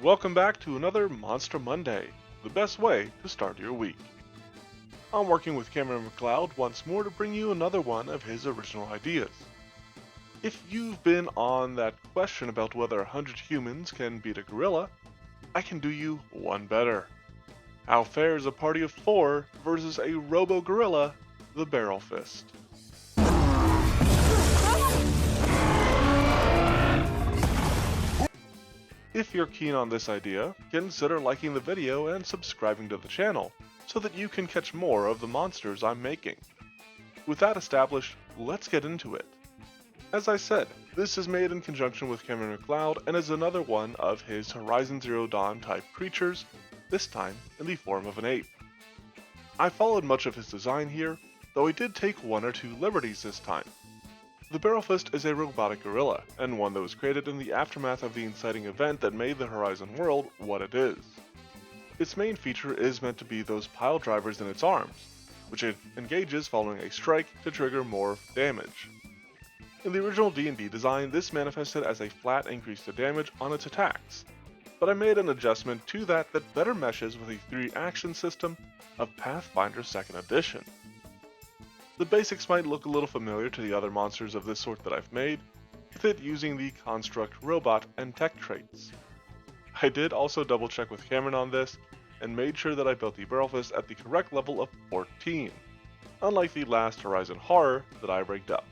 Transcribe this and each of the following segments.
welcome back to another Monster Monday, the best way to start your week. I'm working with Cameron McLeod once more to bring you another one of his original ideas. If you've been on that question about whether 100 humans can beat a gorilla, I can do you one better. How fares a party of 4 versus a robo-gorilla, the Barrelfist? If you're keen on this idea, consider liking the video and subscribing to the channel, so that you can catch more of the monsters I'm making. With that established, let's get into it. As I said, this is made in conjunction with Cameron McLeod and is another one of his Horizon Zero Dawn type creatures, this time in the form of an ape. I followed much of his design here, though I did take one or two liberties this time. The Barrelfist is a robotic gorilla, and one that was created in the aftermath of the inciting event that made the Horizon world what it is. Its main feature is meant to be those pile drivers in its arms, which it engages following a strike to trigger more damage. In the original D&D design, this manifested as a flat increase to damage on its attacks, but I made an adjustment to that better meshes with a 3-action system of Pathfinder 2nd Edition. The basics might look a little familiar to the other monsters of this sort that I've made, with it using the construct robot and tech traits. I did also double check with Cameron on this, and made sure that I built the Barrelfist at the correct level of 14, unlike the last Horizon horror that I rigged up.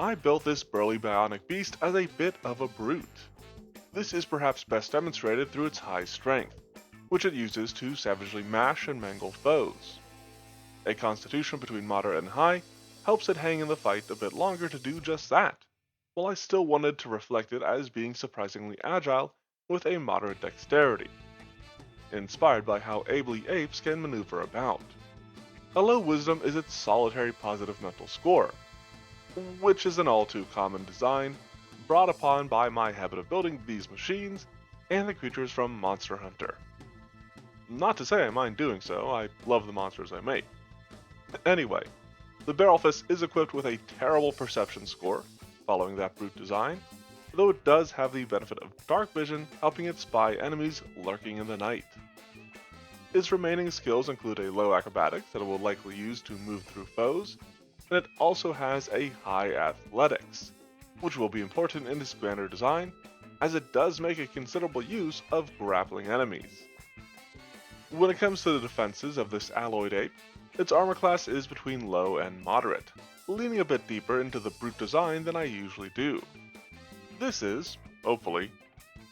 I built this burly bionic beast as a bit of a brute. This is perhaps best demonstrated through its high strength, which it uses to savagely mash and mangle foes. A constitution between moderate and high helps it hang in the fight a bit longer to do just that, while I still wanted to reflect it as being surprisingly agile with a moderate dexterity, inspired by how ably apes can maneuver about. A low wisdom is its solitary positive mental score, which is an all too common design, brought upon by my habit of building these machines and the creatures from Monster Hunter. Not to say I mind doing so, I love the monsters I make. Anyway, the Barrelfist is equipped with a terrible perception score, following that brute design, though it does have the benefit of dark vision, helping it spy enemies lurking in the night. Its remaining skills include a low acrobatics that it will likely use to move through foes, and it also has a high athletics, which will be important in its grander design, as it does make a considerable use of grappling enemies. When it comes to the defenses of this alloyed ape, its armor class is between low and moderate, leaning a bit deeper into the brute design than I usually do. This is, hopefully,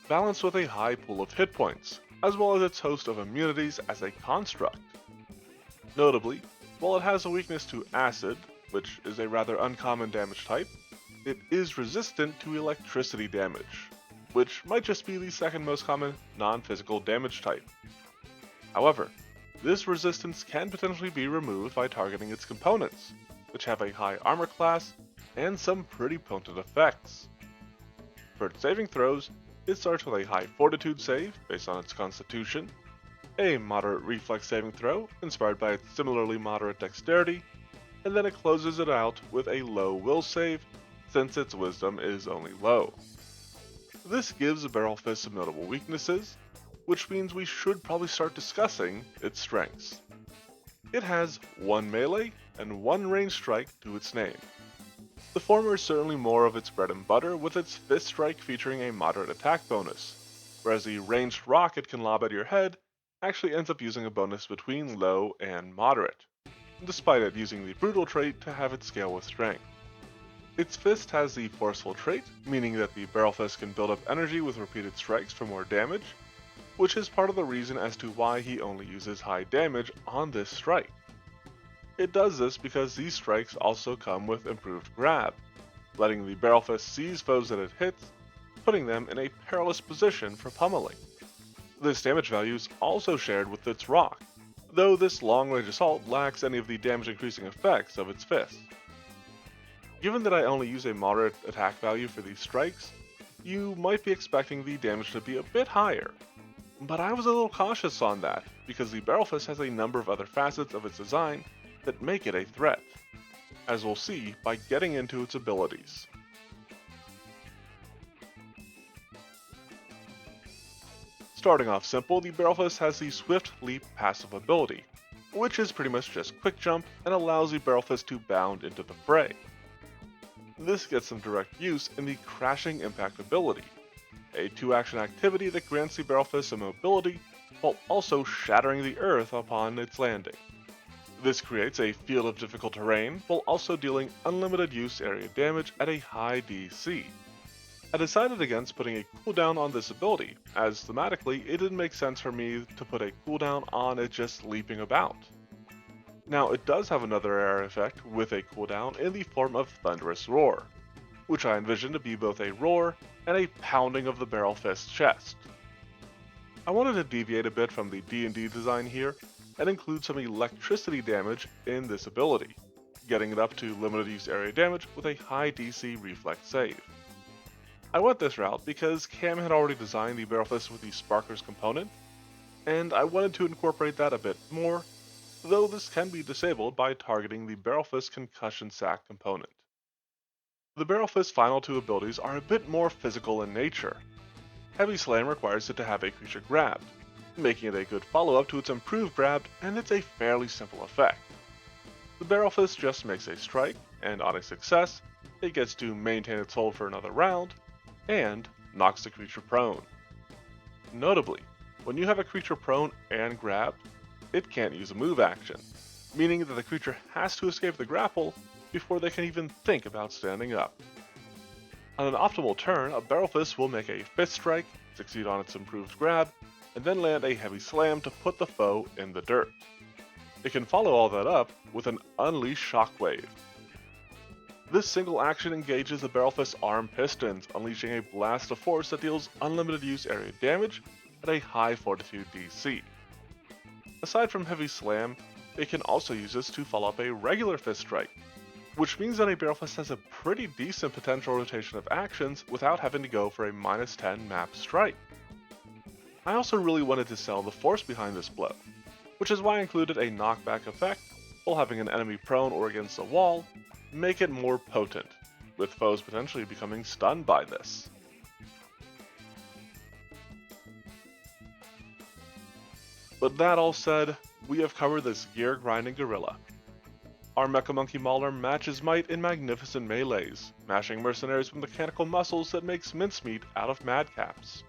balanced with a high pool of hit points, as well as its host of immunities as a construct. Notably, while it has a weakness to acid, which is a rather uncommon damage type, it is resistant to electricity damage, which might just be the second most common non-physical damage type. However, this resistance can potentially be removed by targeting its components, which have a high armor class and some pretty potent effects. For its saving throws, it starts with a high fortitude save based on its constitution, a moderate reflex saving throw inspired by its similarly moderate dexterity, and then it closes it out with a low will save since its wisdom is only low. This gives the Barrelfist some notable weaknesses, which means we should probably start discussing its strengths. It has 1 melee and 1 ranged strike to its name. The former is certainly more of its bread and butter, with its fist strike featuring a moderate attack bonus, whereas the ranged rock it can lob at your head actually ends up using a bonus between low and moderate, despite it using the brutal trait to have it scale with strength. Its fist has the forceful trait, meaning that the Barrelfist can build up energy with repeated strikes for more damage, which is part of the reason as to why he only uses high damage on this strike. It does this because these strikes also come with improved grab, letting the Barrelfist seize foes that it hits, putting them in a perilous position for pummeling. This damage value is also shared with its rock, though this long-range assault lacks any of the damage-increasing effects of its fist. Given that I only use a moderate attack value for these strikes, you might be expecting the damage to be a bit higher, but I was a little cautious on that, because the Barrelfist has a number of other facets of its design that make it a threat, as we'll see by getting into its abilities. Starting off simple, the Barrelfist has the Swift Leap passive ability, which is pretty much just quick jump and allows the Barrelfist to bound into the fray. This gets some direct use in the Crashing Impact ability, a 2-action activity that grants the Barrelfist some mobility while also shattering the earth upon its landing. This creates a field of difficult terrain while also dealing unlimited use area damage at a high DC. I decided against putting a cooldown on this ability, as thematically it didn't make sense for me to put a cooldown on it just leaping about. Now it does have another area effect with a cooldown in the form of Thunderous Roar, which I envision to be both a roar and a pounding of the Barrelfist's chest. I wanted to deviate a bit from the D&D design here and include some electricity damage in this ability, getting it up to limited use area damage with a high DC reflex save. I went this route because Cam had already designed the Barrelfist with the Sparkers component, and I wanted to incorporate that a bit more, though this can be disabled by targeting the Barrelfist Concussion Sac component. The Barrelfist's final two abilities are a bit more physical in nature. Heavy Slam requires it to have a creature grabbed, making it a good follow-up to its improved grabbed, and it's a fairly simple effect. The Barrelfist just makes a strike, and on a success, it gets to maintain its hold for another round, and knocks the creature prone. Notably, when you have a creature prone and grabbed, it can't use a move action, meaning that the creature has to escape the grapple before they can even think about standing up. On an optimal turn, a Barrelfist will make a fifth strike, succeed on its improved grab, and then land a heavy slam to put the foe in the dirt. It can follow all that up with an Unleash Shockwave. This single action engages the Barrelfist's arm pistons, unleashing a blast of force that deals unlimited use area damage at a high fortitude DC. Aside from Heavy Slam, it can also use this to follow up a regular Fist Strike, which means that a Barrelfist has a pretty decent potential rotation of actions without having to go for a -10 map strike. I also really wanted to sell the force behind this blow, which is why I included a knockback effect while having an enemy prone or against a wall, make it more potent, with foes potentially becoming stunned by this. But that all said, we have covered this gear grinding gorilla. Our Mecha Monkey Mauler matches might in magnificent melees, mashing mercenaries with mechanical muscles that makes mincemeat out of madcaps.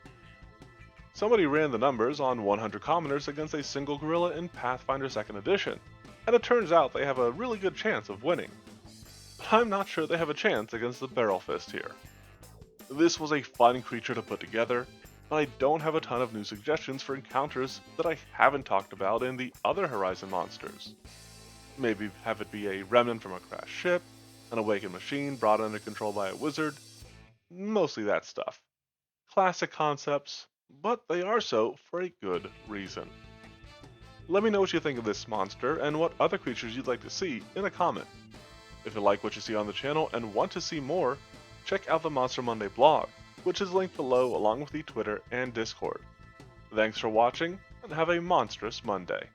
Somebody ran the numbers on 100 commoners against a single gorilla in Pathfinder 2nd Edition, and it turns out they have a really good chance of winning. But I'm not sure they have a chance against the Barrelfist here. This was a fun creature to put together, but I don't have a ton of new suggestions for encounters that I haven't talked about in the other Horizon monsters. Maybe have it be a remnant from a crashed ship, an awakened machine brought under control by a wizard, mostly that stuff. Classic concepts, but they are so for a good reason. Let me know what you think of this monster and what other creatures you'd like to see in a comment. If you like what you see on the channel and want to see more, check out the Monster Monday blog, which is linked below along with the Twitter and Discord. Thanks for watching, and have a monstrous Monday.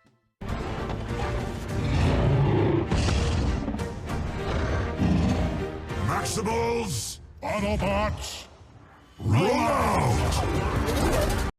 Maximals, Autobots, roll out!